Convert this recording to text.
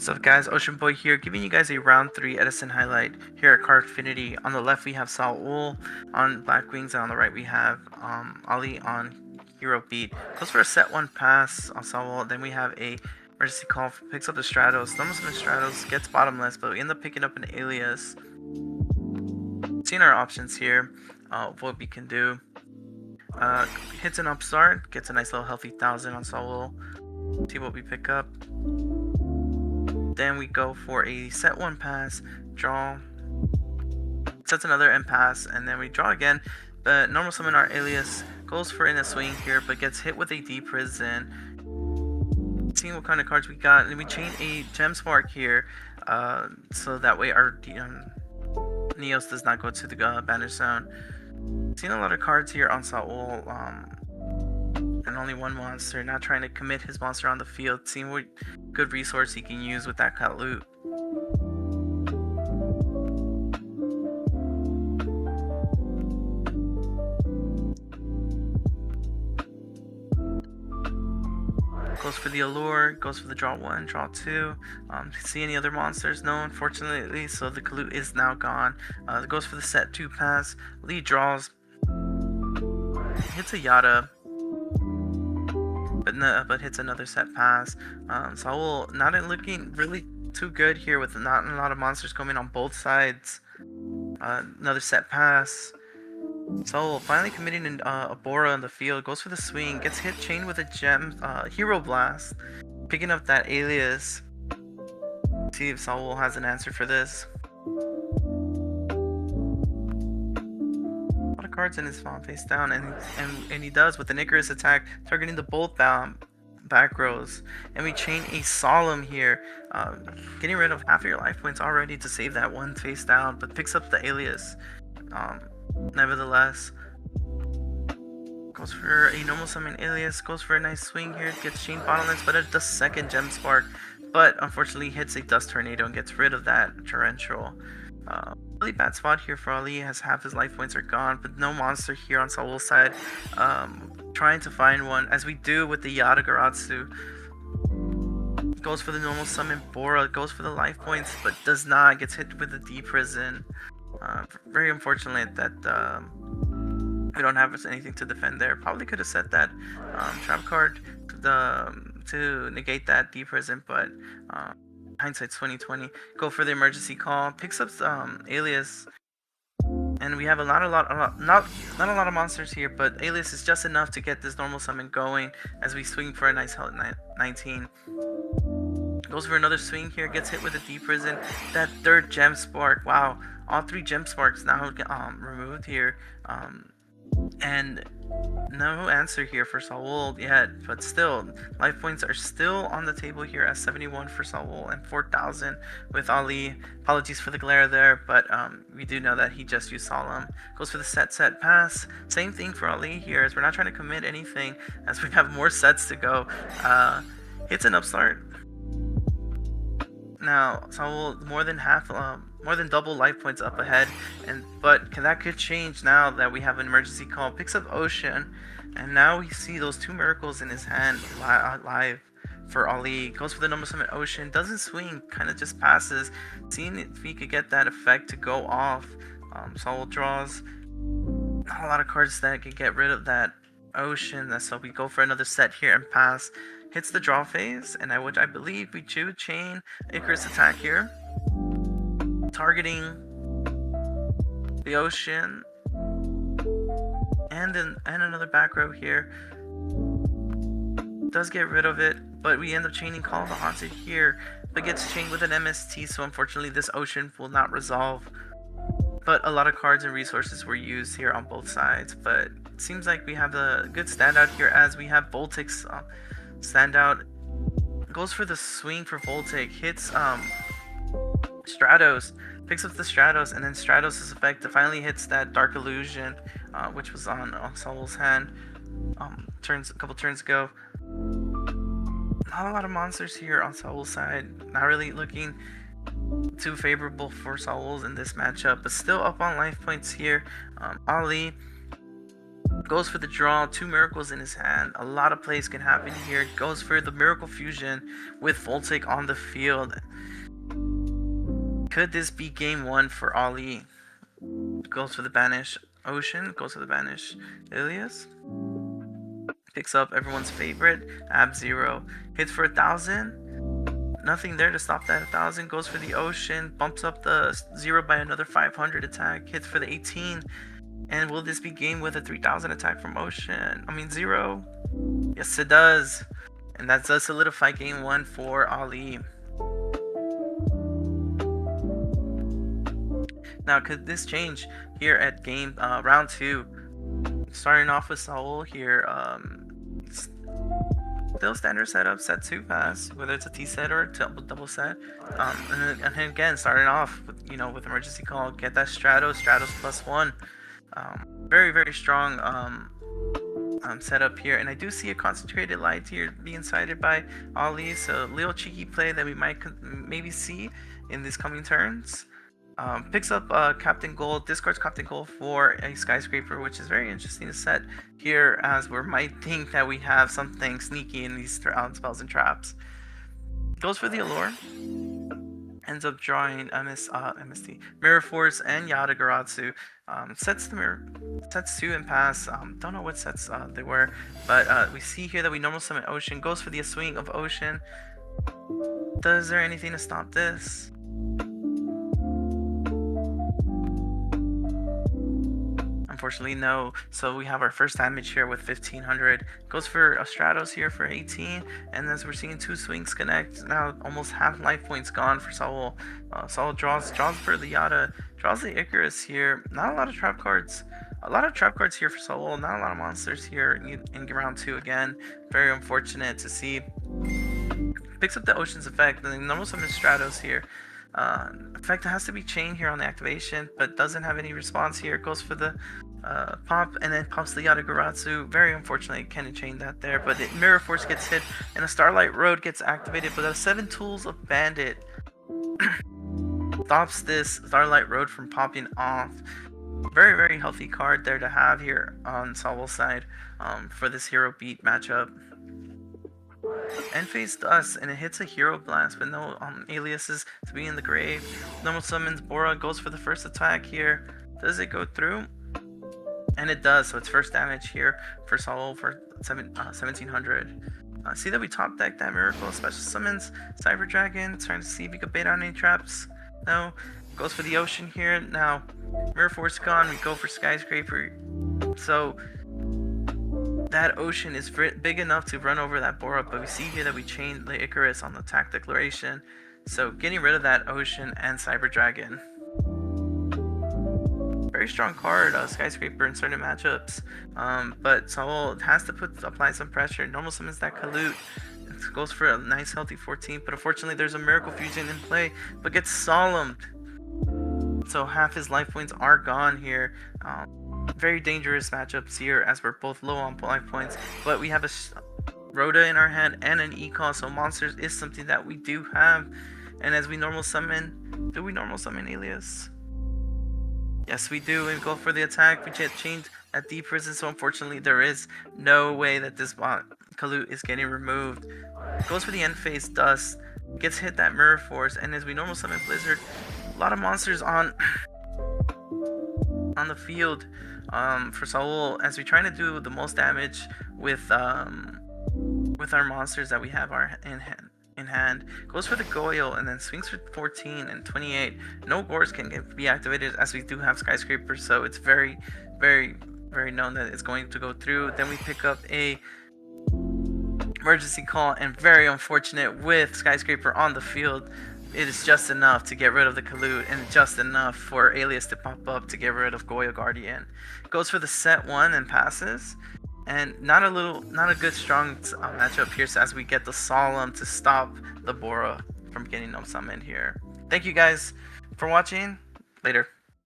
What's up guys, Ocean Boy here, giving you guys a round 3 Edison highlight here at Cardfinity. On the left we have Saul on Blackwings, and on the right we have Ali on Hero Beat. Goes for a set 1 pass on Saul, then we have a emergency call, picks up the Stratos, stumbles in the Stratos, gets bottomless, but we end up picking up an Alias. Seeing our options here, what we can do. Hits an upstart, gets a nice little healthy 1000 on Saul. See what we pick up. Then we go for a set 1 pass, draw, sets another end pass, and then we draw again. But normal summon our Alias, goes for in a swing here, but gets hit with a D prison. Seeing what kind of cards we got, and we chain a Gem Spark here, so that way our Neos does not go to the banish zone. Seeing a lot of cards here on Saul, and only one monster, not trying to commit his monster on the field, seeing what good resource he can use with that cut loot. Goes for the allure, goes for the draw 1, draw 2. See any other monsters? No, unfortunately, so the loot is now gone. Goes for the set 2 pass, lead draws, hits a Yada, but hits another set pass. Saul not looking really too good here, with not a lot of monsters coming on both sides. Another set pass. Saul finally committing a Bora on the field, goes for the swing, gets hit chain with a gem, Hero Blast, picking up that Alias. See if Saul has an answer for this. Cards in his farm face down, and he does with an Icarus attack, targeting the both back rows, and we chain a Solemn here, getting rid of half of your life points already to save that one face down, but picks up the Alias. Nevertheless, goes for a normal summon Alias, goes for a nice swing here, gets chain bottomless, but it does second Gem Spark, but unfortunately hits a Dust Tornado and gets rid of that Torrential. Really bad spot here for Ali, has half his life points are gone, but no monster here on Saul's side. Trying to find one, as we do with the Yatagaratsu. Goes for the normal summon Bora, goes for the life points, but does not, gets hit with the D prison. Very unfortunate that we don't have anything to defend there. Probably could have set that trap card to negate that D prison, but hindsight's 2020. Go for the emergency call, picks up Alias, and we have not a lot of monsters here, but Alias is just enough to get this normal summon going as we swing for a nice health 19. Goes for another swing here, gets hit with a D prison. That third Gem Spark, wow, all 3 Gem Sparks now removed here, and no answer here for Saul yet, but still, life points are still on the table here at 71 for Saul and 4,000 with Ali. Apologies for the glare there, but we do know that he just used Solemn. Goes for the set pass. Same thing for Ali here, as we're not trying to commit anything, as we have more sets to go. Hits an upstart. Now Saul more than double life points up ahead, but that could change now that we have an emergency call. Picks up Ocean, and now we see those 2 miracles in his hand live for Ali. Goes for the normal summon Ocean, doesn't swing, kind of just passes, seeing if he could get that effect to go off. Saul draws not a lot of cards that could get rid of that Ocean, so we go for another set here and pass. Hits the draw phase, and I believe we do chain Icarus attack here, targeting the Ocean, and another back row here. Does get rid of it, but we end up chaining Call of the Haunted here, but gets chained with an MST, so unfortunately this Ocean will not resolve. But a lot of cards and resources were used here on both sides, but it seems like we have a good standout here, as we have Voltic's standout. Goes for the swing for Voltic, hits Stratos, picks up the Stratos, and then Stratos' effect finally hits that Dark Illusion, which was on Saul's hand a couple turns ago. Not a lot of monsters here on Saul's side, not really looking too favorable for Saul in this matchup, but still up on life points here. Ali Goes for the draw, 2 miracles in his hand. A lot of plays can happen here. Goes for the miracle fusion with Voltic on the field. Could this be game 1 for Ali? Goes for the banish Ocean, goes for the banish Ilias. Picks up everyone's favorite, Ab-Zero. Hits for 1,000. Nothing there to stop that 1,000. Goes for the Ocean, bumps up the 0 by another 500 attack. Hits for the 18. And will this be game with a 3,000 attack from Ocean? I mean 0. Yes, it does. And that does solidify game 1 for Ali. Now, could this change here at game round 2? Starting off with Saul here. Still standard setup, set 2 pass, whether it's a T set or a double set. And then again, starting off with, with emergency call, get that Stratos +1. Very, very strong setup here, and I do see a concentrated light here being cited by Ali, so a little cheeky play that we might maybe see in these coming turns. Picks up Captain Gold, discards Captain Gold for a Skyscraper, which is very interesting to set here, as we might think that we have something sneaky in these spells and traps. Goes for the Allure. Ends up drawing MST, Mirror Force, and Yatagarasu. Sets 2 and pass. Don't know what sets they were, but we see here that we normal summon Ocean. Goes for the swing of Ocean. Does there anything to stop this? Unfortunately, no. So we have our first damage here with 1,500. Goes for a Stratos here for 18, and as we're seeing 2 swings connect, now almost half life points gone for Saul. Saul draws for the Yata, draws the Icarus here. Not a lot of trap cards. A lot of trap cards here for Saul. Not a lot of monsters here in round 2 again. Very unfortunate to see. Picks up the Ocean's effect, and then normal summon Stratos here. Effect has to be chained here on the activation, but doesn't have any response here. Goes for the pop, and then pops the Yatagarasu. Very unfortunately, can't chain that there, but Mirror Force gets hit, and a Starlight Road gets activated, but the 7 Tools of Bandit stops this Starlight Road from popping off. Very, very healthy card there to have here on Saul's side for this Hero Beat matchup. End phase Dust, and it hits a Hero Blast with no aliases to be in the grave. Normal summons Bora, goes for the first attack here. Does it go through? And it does, so it's first damage here for Saul for 1,700. See that we top deck that Miracle, special summons Cyber Dragon, trying to see if we could bait on any traps. No. Goes for the Ocean here. Now, Mirror Force gone, we go for Skyscraper. So that Ocean is big enough to run over that Bora, but we see here that we chained the Icarus on the attack declaration. So getting rid of that Ocean and Cyber Dragon. Very strong card, Skyscraper in certain matchups. But Saul has to apply some pressure. Normal summons that Kalut. It goes for a nice healthy 14, but unfortunately there's a Miracle Fusion in play, but gets solemned. So half his life points are gone here. Very dangerous matchups here, as we're both low on life points, but we have a Rhoda in our hand and an Econ, so monsters is something that we do have. And as we normal summon, do we normal summon Alias? Yes, we do, and go for the attack. We get chained at Deep Prison, so unfortunately there is no way that this Kalut is getting removed. Goes for the end phase Dust, gets hit that Mirror Force, and as we normal summon Blizzard, a lot of monsters on the field for Saul, as we try to do the most damage with our monsters that we have in hand. Goes for the Goyle, and then swings for 14 and 28. No Gores can be activated, as we do have Skyscraper, so it's very, very, very known that it's going to go through. Then we pick up a emergency call, and very unfortunate with Skyscraper on the field. It is just enough to get rid of the Kalut, and just enough for Alias to pop up to get rid of Goyo Guardian. Goes for the set 1 and passes. And not a good strong matchup here, so as we get the Solemn to stop the Bora from getting summoned here. Thank you guys for watching. Later.